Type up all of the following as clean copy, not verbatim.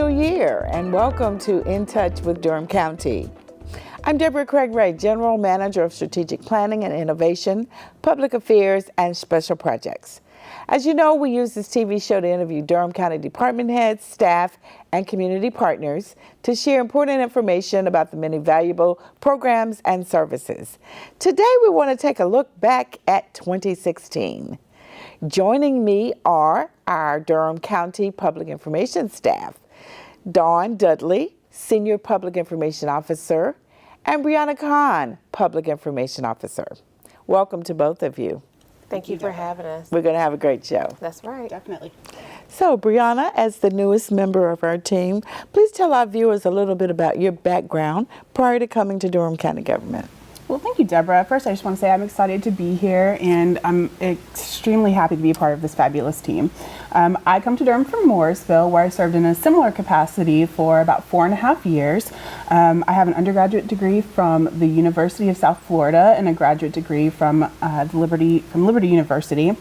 new year, and welcome to In Touch with Durham County. I'm Deborah Craig Ray, General Manager of Strategic Planning and Innovation, Public Affairs, and Special Projects. As you know, we use this TV show to interview Durham County department heads, staff, and community partners to share important information about the many valuable programs and services. Today, we want to take a look back at 2016. Joining me are our Durham County Public Information staff, Dawn Dudley, Senior Public Information Officer, and Brianna Khan, Public Information Officer. Welcome to both of you. Thank you for having us. We're going to have a great show. That's right. Definitely. So, Brianna, as the newest member of our team, please tell our viewers a little bit about your background prior to coming to Durham County government. Well, thank you, Deborah. First, I just want to say I'm excited to be here, and I'm extremely happy to be a part of this fabulous team. I come to Durham from Mooresville, where I served in a similar capacity for about 4.5 years. I have an undergraduate degree from the University of South Florida and a graduate degree from Liberty University.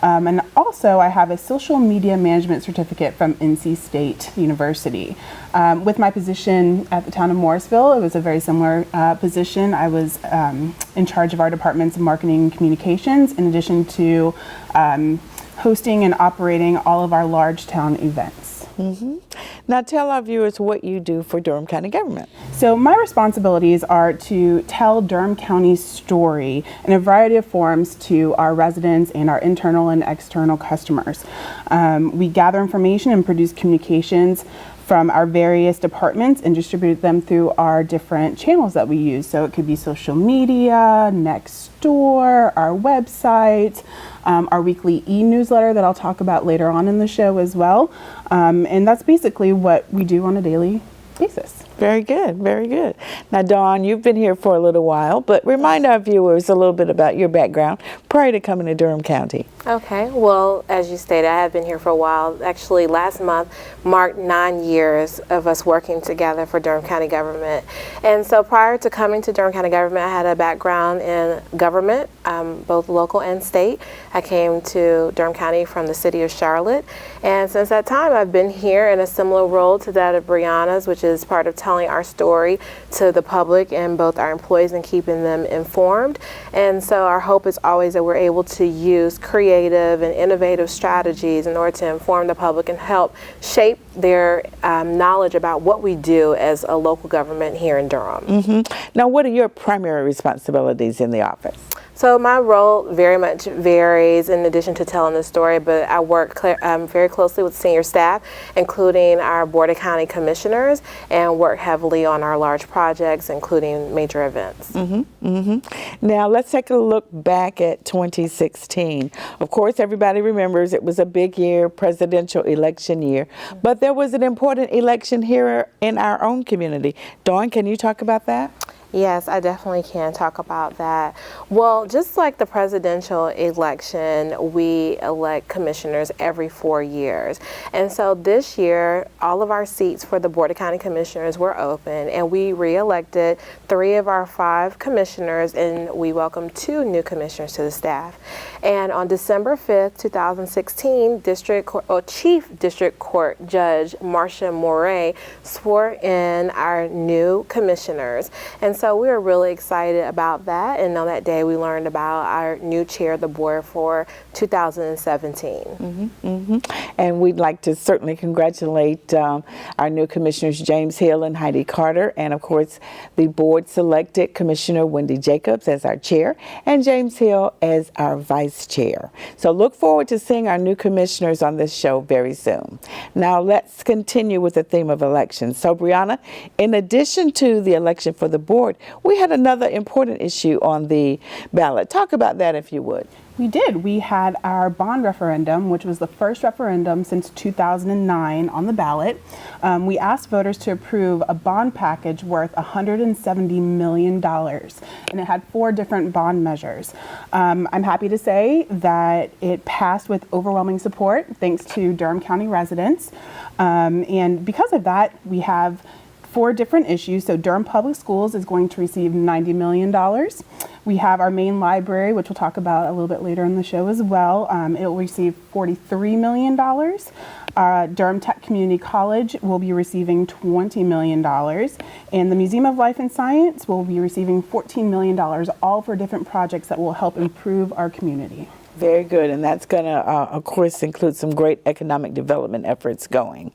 And also, I have a social media management certificate from NC State University. With my position at the town of Mooresville, it was a very similar position. I was in charge of our departments of marketing and communications, in addition to hosting and operating all of our large town events. Mm-hmm. Now tell our viewers what you do for Durham County government. So my responsibilities are to tell Durham County's story in a variety of forms to our residents and our internal and external customers. We gather information and produce communications from our various departments and distribute them through our different channels that we use. So it could be social media, next door, our website, our weekly e-newsletter that I'll talk about later on in the show as well. And that's basically what we do on a daily basis. Very good, very good. Now, Dawn, you've been here for a little while, but remind our viewers a little bit about your background prior to coming to Durham County. Okay, well, as you stated, I have been here for a while. Actually, last month marked 9 years of us working together for Durham County government. And so prior to coming to Durham County government, I had a background in government, both local and state. I came to Durham County from the city of Charlotte. And since that time, I've been here in a similar role to that of Brianna's, which is part of telling our story to the public and both our employees and keeping them informed. And so our hope is always that we're able to use creative and innovative strategies in order to inform the public and help shape their knowledge about what we do as a local government here in Durham. Mm-hmm. Now, what are your primary responsibilities in the office? So my role very much varies in addition to telling the story, but I work very closely with senior staff, including our Board of County Commissioners, and work heavily on our large projects, including major events. Mm-hmm. Mm-hmm. Now, let's take a look back at 2016. Of course, everybody remembers it was a big year, presidential election year, but there was an important election here in our own community. Dawn, can you talk about that? Yes, I definitely can talk about that. Well, just like the presidential election, we elect commissioners every 4 years. And so this year, all of our seats for the Board of County Commissioners were open, and we re-elected 3 of our 5 commissioners, and we welcomed 2 new commissioners to the staff. And on December 5th, 2016, Chief District Court Judge Marcia Moray swore in our new commissioners. And so we were really excited about that, and on that day we learned about our new chair of the board for 2017. Mm-hmm, mm-hmm. And we'd like to certainly congratulate our new commissioners, James Hill and Heidi Carter, and of course the board selected Commissioner Wendy Jacobs as our chair and James Hill as our vice chair. So look forward to seeing our new commissioners on this show very soon. Now let's continue with the theme of elections. So Brianna, in addition to the election for the board, we had another important issue on the ballot. Talk about that if you would. We did. We had our bond referendum, which was the first referendum since 2009 on the ballot. We asked voters to approve a bond package worth $170 million, and it had 4 different bond measures. I'm happy to say that it passed with overwhelming support, thanks to Durham County residents. And because of that, we have 4 different issues. So Durham Public Schools is going to receive $90 million. We have our main library, which we'll talk about a little bit later in the show as well. It will receive $43 million. Durham Tech Community College will be receiving $20 million. And the Museum of Life and Science will be receiving $14 million, all for different projects that will help improve our community. Very good, and that's going to, of course, include some great economic development efforts going.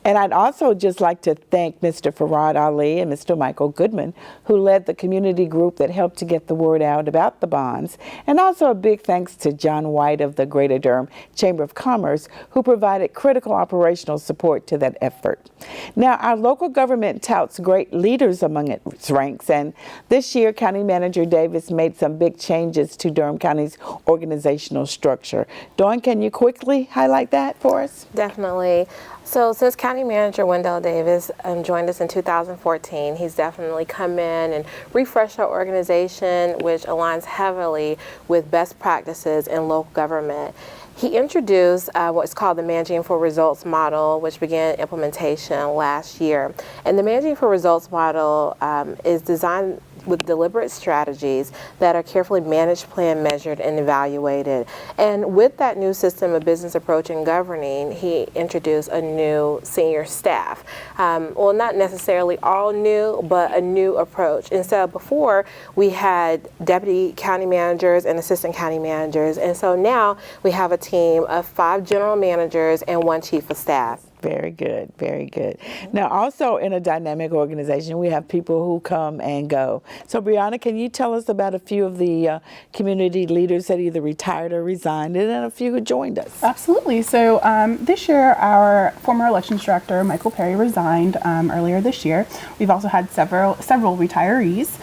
And I'd also just like to thank Mr. Farad Ali and Mr. Michael Goodman, who led the community group that helped to get the word out about the bonds. And also a big thanks to John White of the Greater Durham Chamber of Commerce, who provided critical operational support to that effort. Now, our local government touts great leaders among its ranks, and this year, County Manager Davis made some big changes to Durham County's organizational structure. Dawn, can you quickly highlight that for us? Definitely. So since County Manager Wendell Davis joined us in 2014, he's definitely come in and refreshed our organization, which aligns heavily with best practices in local government. He introduced what's called the Managing for Results model, which began implementation last year. And the Managing for Results model is designed with deliberate strategies that are carefully managed, planned, measured, and evaluated. And with that new system of business approach and governing, he introduced a new senior staff. Well, not necessarily all new, but a new approach. And so before, we had deputy county managers and assistant county managers. And so now we have a team of 5 general managers and 1 chief of staff. Very good, very good. Now, also in a dynamic organization, we have people who come and go. So, Brianna, can you tell us about a few of the community leaders that either retired or resigned, and then a few who joined us? Absolutely. So this year, our former elections director, Michael Perry, resigned earlier this year. We've also had several retirees.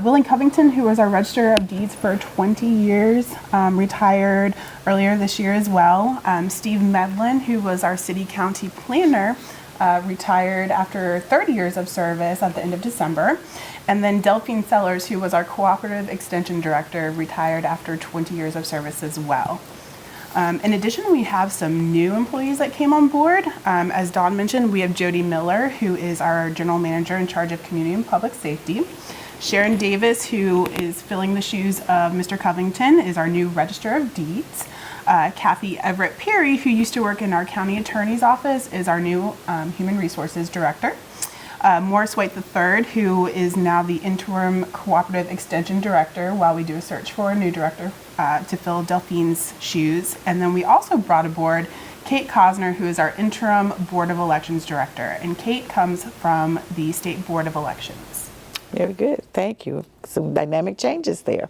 Willing Covington, who was our Register of Deeds for 20 years, retired earlier this year as well. Steve Medlin, who was our city county planner, retired after 30 years of service at the end of December. And then Delphine Sellers, who was our cooperative extension director, retired after 20 years of service as well. In addition, we have some new employees that came on board. As Dawn mentioned, we have Jody Miller, who is our general manager in charge of community and public safety. Sharon Davis, who is filling the shoes of Mr. Covington, is our new Register of Deeds. Kathy Everett Perry, who used to work in our county attorney's office, is our new human resources director. Morris White III, who is now the interim cooperative extension director while we do a search for a new director to fill Delphine's shoes. And then we also brought aboard Kate Cosner, who is our interim Board of Elections director. And Kate comes from the State Board of Elections. Very good. Thank you. Some dynamic changes there.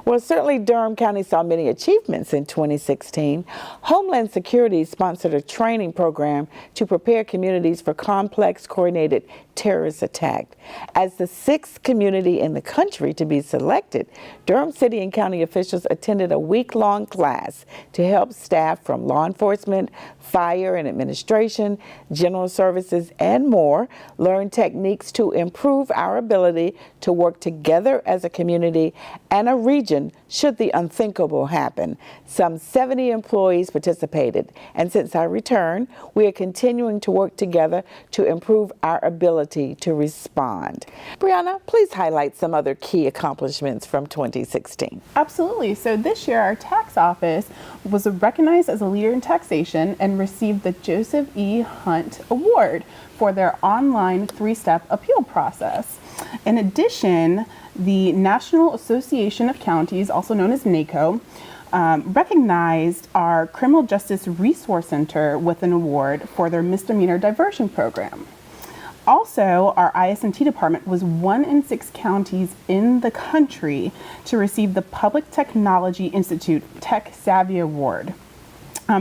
Well, certainly Durham County saw many achievements in 2016. Homeland Security sponsored a training program to prepare communities for complex coordinated terrorist attack. As the 6th community in the country to be selected, Durham City and County officials attended a week-long class to help staff from law enforcement, fire and administration, general services, and more learn techniques to improve our ability to work together as a community and a region should the unthinkable happen. Some 70 employees participated, and since our return, we are continuing to work together to improve our ability to respond. Brianna, please highlight some other key accomplishments from 2016. Absolutely. So this year, our tax office was recognized as a leader in taxation and received the Joseph E. Hunt Award for their online 3-step appeal process. In addition, the National Association of Counties, also known as NACO, recognized our Criminal Justice Resource Center with an award for their misdemeanor diversion program. Also, our IS&T department was 1 in 6 counties in the country to receive the Public Technology Institute Tech Savvy Award.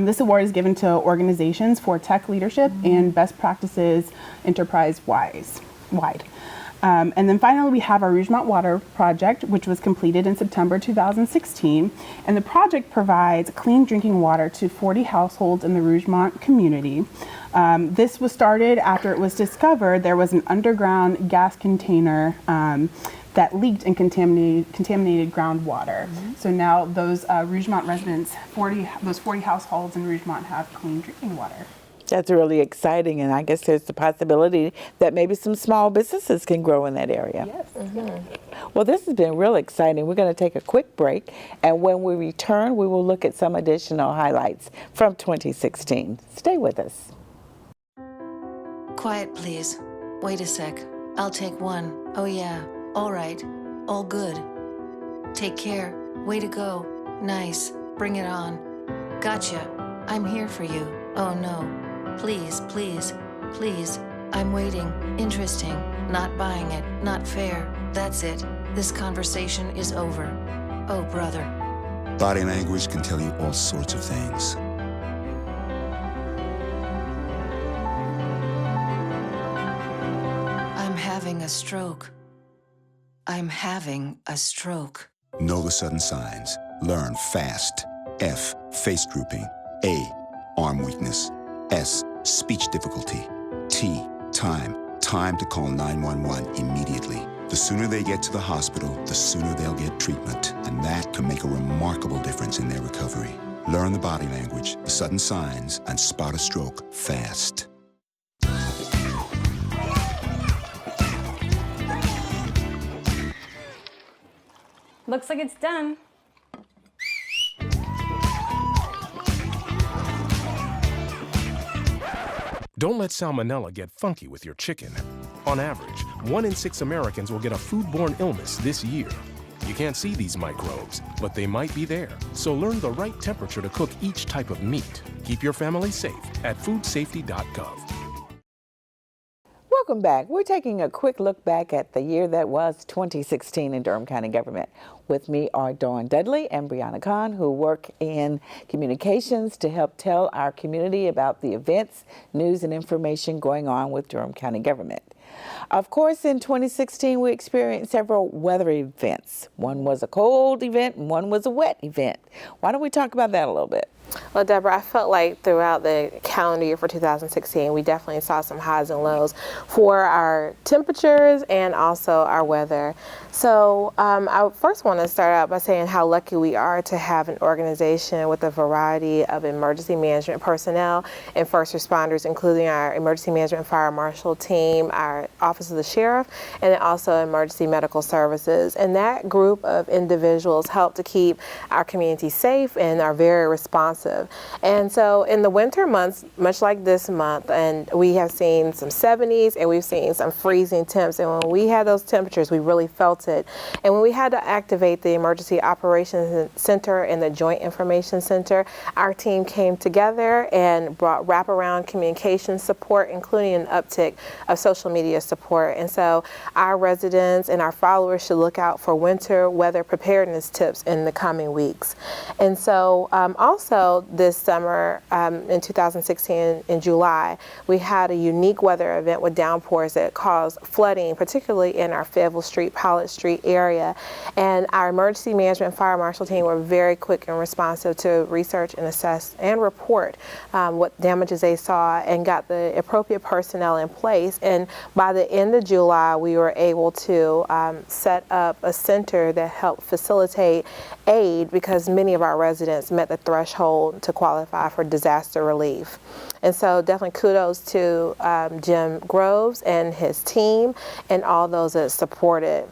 This award is given to organizations for tech leadership and best practices enterprise-wide. And then finally, we have our Rougemont Water Project, which was completed in September 2016. And the project provides clean drinking water to 40 households in the Rougemont community. This was started after it was discovered there was an underground gas container that leaked and contaminated groundwater. So now those Rougemont residents, those 40 households in Rougemont have clean drinking water. That's really exciting, and I guess there's the possibility that maybe some small businesses can grow in that area. Yes. Well, this has been real exciting. We're going to take a quick break, and when we return, we will look at some additional highlights from 2016. Stay with us. Quiet, please. Wait a sec. I'll take one. Oh, yeah. All right. All good. Take care. Way to go. Nice. Bring it on. Gotcha. I'm here for you. Oh, no. Please, please, please. I'm waiting. Interesting. Not buying it. Not fair. That's it. This conversation is over. Oh, brother. Body language can tell you all sorts of things. I'm having a stroke. I'm having a stroke. Know the sudden signs. Learn fast. F, face drooping. A, arm weakness. S, speech difficulty. T, time. Time to call 911 immediately. The sooner they get to the hospital, the sooner they'll get treatment. And that can make a remarkable difference in their recovery. Learn the body language, the sudden signs, and spot a stroke fast. Looks like it's done. Don't let salmonella get funky with your chicken. On average, 1 in 6 Americans will get a foodborne illness this year. You can't see these microbes, but they might be there. So learn the right temperature to cook each type of meat. Keep your family safe at foodsafety.gov. Welcome back. We're taking a quick look back at the year that was 2016 in Durham County government. With me are Dawn Dudley and Brianna Kahn, who work in communications to help tell our community about the events, news, and information going on with Durham County government. Of course, in 2016, we experienced several weather events. One was a cold event and one was a wet event. Why don't we talk about that a little bit? Well, Deborah, I felt like throughout the calendar year for 2016, we definitely saw some highs and lows for our temperatures and also our weather. So I first want to start out by saying how lucky we are to have an organization with a variety of emergency management personnel and first responders, including our emergency management fire marshal team, our office of the sheriff, and then also emergency medical services. And that group of individuals help to keep our community safe and are very responsive. And so in the winter months, much like this month, and we have seen some 70s and we've seen some freezing temps. And when we had those temperatures, we really felt it. And when we had to activate the Emergency Operations Center and the Joint Information Center, our team came together and brought wraparound communication support, including an uptick of social media support. And so our residents and our followers should look out for winter weather preparedness tips in the coming weeks. And so also this summer in 2016 in July, we had a unique weather event with downpours that caused flooding, particularly in our Fayetteville Street, Pollitt Street area. And our emergency management fire marshal team were very quick and responsive to research and assess and report what damages they saw and got the appropriate personnel in place. And by the end of July, we were able to set up a center that helped facilitate aid because many of our residents met the threshold to qualify for disaster relief. And so definitely kudos to Jim Groves and his team and all those that supported.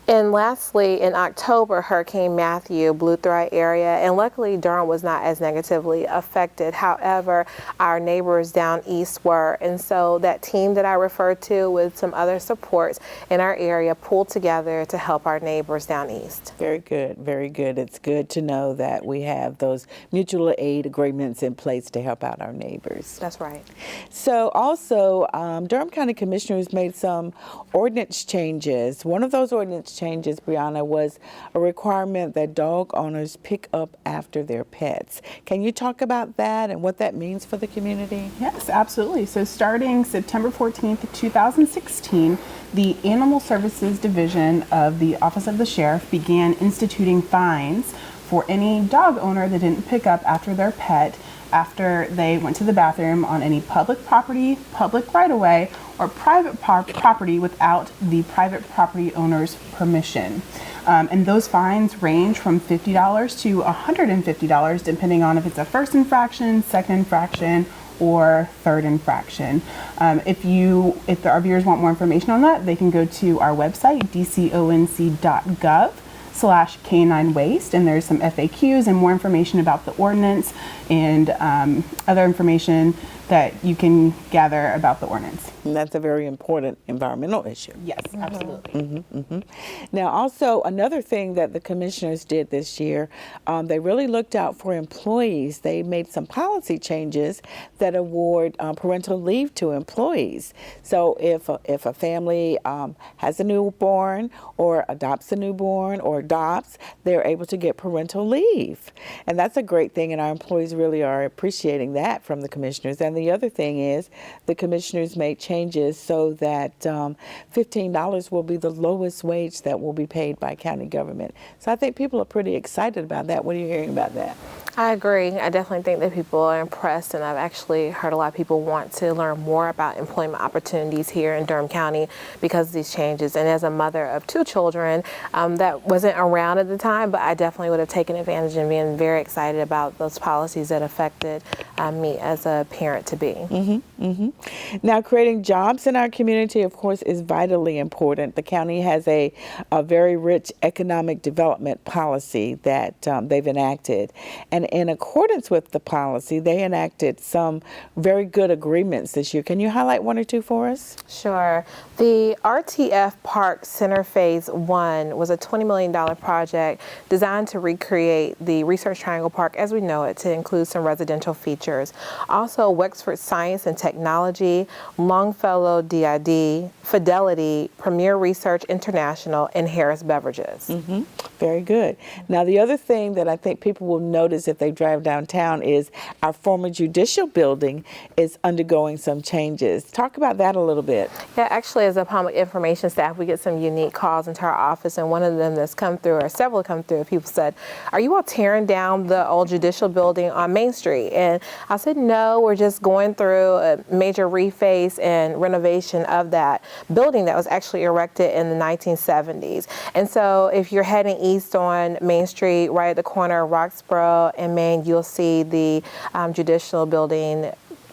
And lastly, in October, Hurricane Matthew blew through our area, and luckily Durham was not as negatively affected. However, our neighbors down east were, and so that team that I referred to with some other supports in our area pulled together to help our neighbors down east. Very good, very good. It's good to know that we have those mutual aid agreements in place to help out our neighbors. That's right. So also, Durham County Commissioners made some ordinance changes. One of those ordinance changes, Brianna, was a requirement that dog owners pick up after their pets. Can you talk about that and what that means for the community? Yes, absolutely. So starting September 14th, 2016, the Animal Services Division of the Office of the Sheriff began instituting fines for any dog owner that didn't pick up after their pet after they went to the bathroom on any public property, public right-of-way, or private property without the private property owner's permission. And those fines range from $50 to $150 depending on if it's a first infraction, second infraction, or third infraction. If our viewers want more information on that, they can go to our website, dconc.gov/canine waste, and there's some FAQs and more information about the ordinance and other information that you can gather about the ordinance. And that's a very important environmental issue. Yes, absolutely. Now, also, another thing that the commissioners did this year, they really looked out for employees. They made some policy changes that award parental leave to employees. So if a family has a newborn or adopts a newborn or adopts, they're able to get parental leave. And that's a great thing, and our employees really are appreciating that from the commissioners. And the other thing is the commissioners made changes so that $15 will be the lowest wage that will be paid by county government. So I think people are pretty excited about that. What are you hearing about that? I agree. I definitely think that people are impressed, and I've actually heard a lot of people want to learn more about employment opportunities here in Durham County because of these changes. And as a mother of 2 children, that wasn't around at the time, but I definitely would have taken advantage and been very excited about those policies that affected me as a parent-to-be. Now, creating jobs in our community, of course, is vitally important. The county has a very rich economic development policy that they've enacted. And in accordance with the policy, they enacted some very good agreements this year. Can you highlight 1 or 2 for us? Sure. The RTF Park Center Phase 1 was a $20 million project designed to recreate the Research Triangle Park as we know it, to include some residential features. Also, Wexford Science and Technology, Longfellow DID, Fidelity, Premier Research International, and Harris Beverages. Very good. Now, the other thing that I think people will notice if they drive downtown is our former Judicial Building is undergoing some changes. Talk about that a little bit. Yeah, actually, as a public information staff, we get some unique calls into our office, and one of them that's come through, or several come through, people said, "Are you all tearing down the old Judicial Building on Main Street?" And I said, "No, we're just going through a major reface and renovation of that building that was actually erected in the 1970s. And so if you're heading east on Main Street, right at the corner of Roxborough and Main, you'll see the Judicial Building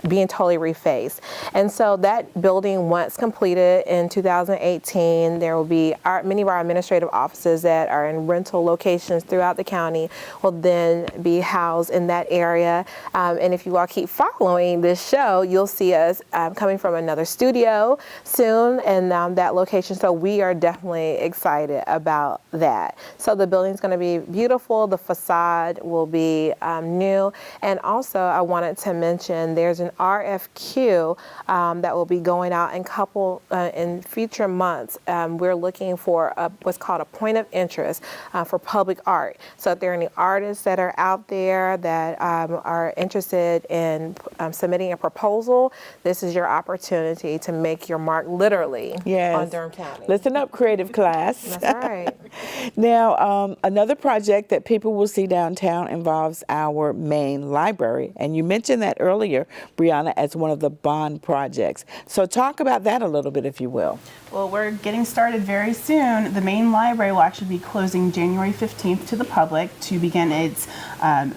being totally refaced. And so that building, once completed in 2018, there will be many of our administrative offices that are in rental locations throughout the county will then be housed in that area. And if you all keep following this show, you'll see us coming from another studio soon in that location. So we are definitely excited about that. So the building's going to be beautiful. The facade will be new. And also I wanted to mention there's an RFQ that will be going out in future months. We're looking for what's called a point of interest for public art. So if there are any artists that are out there that are interested in submitting a proposal, this is your opportunity to make your mark literally on Durham County. Listen up, creative class. That's right. Now, another project that people will see downtown involves our main library. And you mentioned that earlier, Brianna, as one of the bond projects. So talk about that a little bit, if you will. Well, we're getting started very soon. The main library will actually be closing January 15th to the public to begin its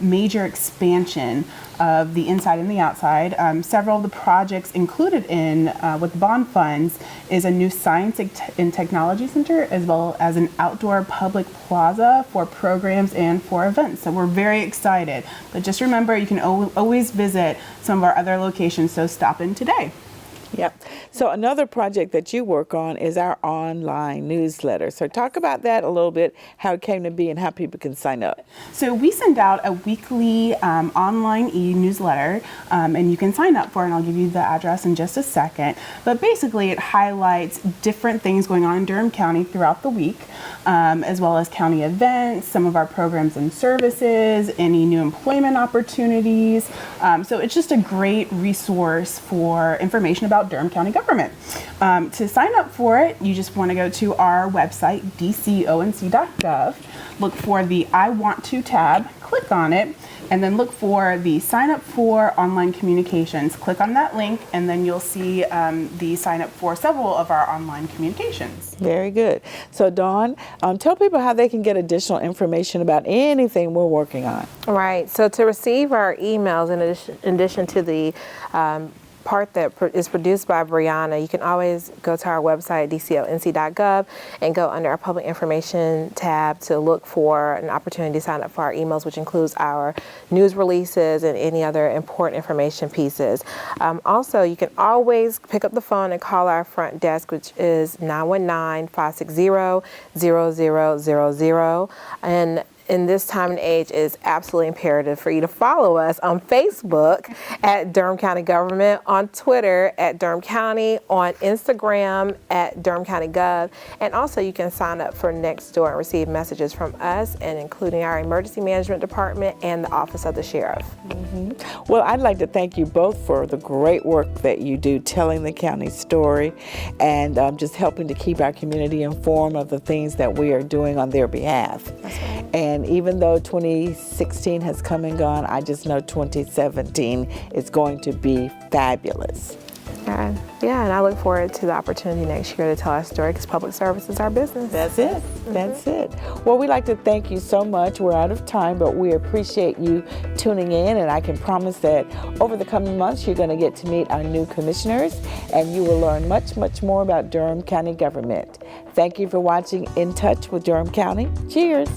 major expansion of the inside and the outside. Several of the projects included in with the bond funds is a new science and technology center, as well as an outdoor public plaza for programs and for events. So we're very excited. But just remember, you can always visit some of our other locations, so stop in today. Yep. So another project that you work on is our online newsletter. So talk about that a little bit, how it came to be and how people can sign up. So we send out a weekly online e-newsletter, and you can sign up for it, and I'll give you the address in just a second. But basically it highlights different things going on in Durham County throughout the week, as well as county events, some of our programs and services, any new employment opportunities. So it's just a great resource for information about Durham County government. To sign up for it, you just want to go to our website, dconc.gov, look for the I Want To tab, click on it. and then look for the sign up for online communications. Click on that link, and then you'll see the sign up for several of our online communications. Very good. So Dawn, tell people how they can get additional information about anything we're working on. Right. So to receive our emails, in addition to the part that is produced by Brianna, you can always go to our website, dconc.gov, and go under our public information tab to look for an opportunity to sign up for our emails, which includes our news releases and any other important information pieces. Also, you can always pick up the phone and call our front desk, which is 919-560-0000. And in this time and age, it is absolutely imperative for you to follow us on Facebook at Durham County Government, on Twitter at Durham County, on Instagram at Durham County Gov, and also you can sign up for Nextdoor and receive messages from us, and including our Emergency Management Department and the Office of the Sheriff. Well, I'd like to thank you both for the great work that you do telling the county story and just helping to keep our community informed of the things that we are doing on their behalf. That's right. And even though 2016 has come and gone, I just know 2017 is going to be fabulous. Yeah, and I look forward to the opportunity next year to tell our story, because public service is our business. That's it. That's it. Well, we'd like to thank you so much. We're out of time, but we appreciate you tuning in, and I can promise that over the coming months, you're going to get to meet our new commissioners, and you will learn much, much more about Durham County government. Thank you for watching In Touch with Durham County. Cheers.